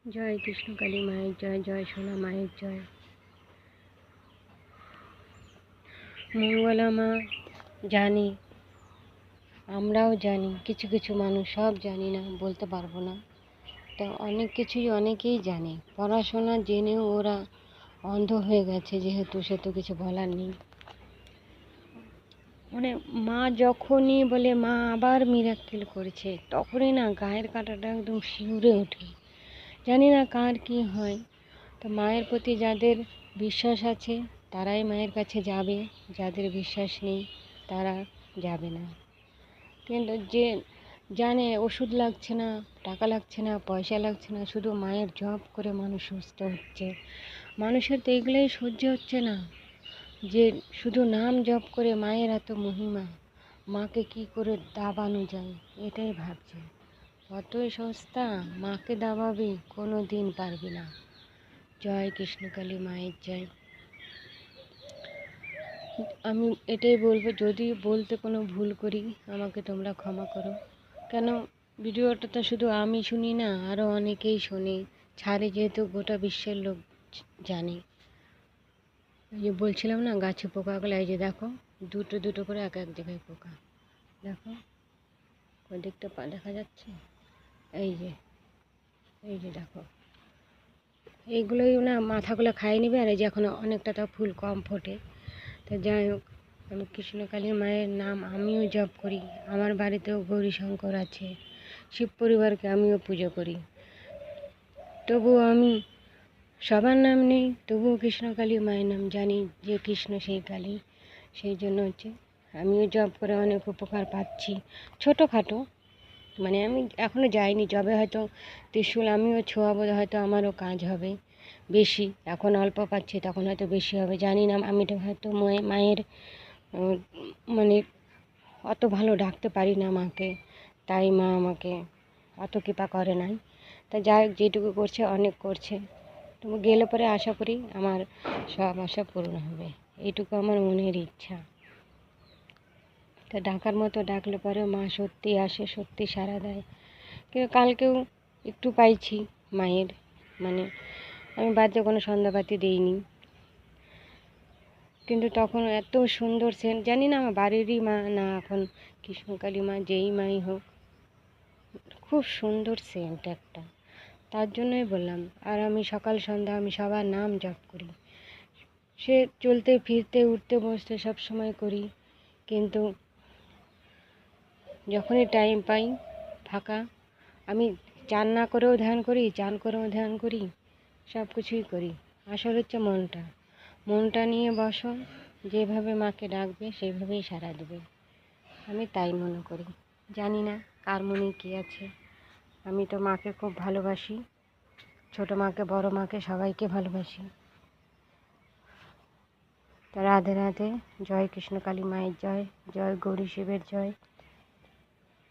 জয় কৃষ্ণকালী মায়ের জয়, জয় সোনা মায়ের জয়। মঙ্গলা মা জানি, আমরাও জানি, কিছু কিছু মানুষ সব জানি না, বলতে পারবো না। তো অনেক কিছুই অনেকেই জানে, পড়াশোনা জেনেও ওরা অন্ধ হয়ে গেছে, যেহেতু সে তো কিছু বলার নেই। মানে মা যখনই বলে মা আবার মিরাক্কেল করেছে, তখনই না গায়ের কাঁটাটা একদম শিউরে ওঠে। জানি না কার কি হয়। তো মায়ের প্রতি যাদের বিশ্বাস আছে তারাই মায়ের কাছে যাবে, যাদের বিশ্বাস নেই তারা যাবে না। কিন্তু যে জানে ওষুধ লাগছে না, টাকা লাগছে না, পয়সা লাগছে না, শুধু মায়ের জপ করে মানুষ সুস্থ হচ্ছে, মানুষের তো এগুলোই সহ্য হচ্ছে না যে শুধু নাম জপ করে মায়ের এত মহিমা, মাকে কি করে দাবানো যায় এটাই ভাবছে। অতই সস্তা, মাকে দাবাবি, কোনো দিন পারবি না। জয় কৃষ্ণকালী মায়ের জয়। আমি এটাই বলবো, যদি বলতে কোনো ভুল করি আমাকে তোমরা ক্ষমা করো। কেন, ভিডিওটা তো শুধু আমি শুনি না, আরও অনেকেই শোনে, ছাড়ে, যেহেতু গোটা বিশ্বের লোক জানে। এই যে বলছিলাম না গাছে পোকাগুলো, এই যে দেখো দুটো দুটো করে এক এক জায়গায় পোকা, দেখো ওই দিকটা দেখা যাচ্ছে, এই যে এই যে দেখো, এইগুলোই না মাথাগুলো খাইয়ে নেবে। আর এই যে এখন অনেকটা তো ফুল কম ফোটে। তো যাই হোক, আমি কৃষ্ণকালী মায়ের নাম আমিও জপ করি, আমার বাড়িতেও গৌরীশঙ্কর আছে, শিব পরিবারকে আমিও পুজো করি। তবুও আমি সবার নাম নেই, তবুও কৃষ্ণকালী মায়ের নাম জানি যে কৃষ্ণ সেই কালী। সেই জন্য হচ্ছে আমিও জব করে অনেক উপকার পাচ্ছি, ছোটোখাটো। মানে আমি এখনও যাইনি জবে, হয়তো ত্রিশূল আমিও ছোঁয়াবো, হয়তো আমারও কাজ হবে বেশি। এখন অল্প পাচ্ছি, তখন হয়তো বেশি হবে, জানি না। আমি তো হয়তো মায়ের মানে অত ভালো ডাকতে পারি না মাকে, তাই মা আমাকে অত কৃপা করে নাই। তা যাই হোক, যেটুকু করছে অনেক করছে। তবু গেলে পরে আশা করি আমার সব আশা পূর্ণ হবে, এইটুকু আমার মনের ইচ্ছা। তা ডাকার মতো ডাকলে পরে মা সত্যি আসে, সত্যি সাড়া দেয়। কিন্তু কালকেও একটু পাইছি মায়ের, মানে আমি বাড়িতে কোনো সন্ধ্যাবাতি দিইনি, কিন্তু তখন এত সুন্দর সেন্ট, জানি না আমার বাড়িরই মা না এখন কৃষ্ণকালী মা, যেই মাই হোক, খুব সুন্দর সেন্ট একটা। তার জন্যই বললাম। আর আমি সকাল সন্ধ্যা আমি সবার নাম জপ করি, সে চলতে ফিরতে উঠতে বসতে সব সময় করি। কিন্তু যখনই টাইম পাই ফাঁকা, আমি চান না করেও ধ্যান করি, চান করেও ধ্যান করি, সব কিছুই করি। আসল হচ্ছে মনটা নিয়ে বসো, যেভাবে মাকে ডাকবে সেভাবেই সাড়া দেবে, আমি তাই মনে করি। জানি না কার মনে কী আছে। আমি তো মাকে খুব ভালোবাসি, ছোটো মাকে, বড় মাকে, সবাইকে ভালোবাসি। তো রাধে রাধে, জয় কৃষ্ণকালী মায়ের জয়, জয় গৌরী শিবের জয়।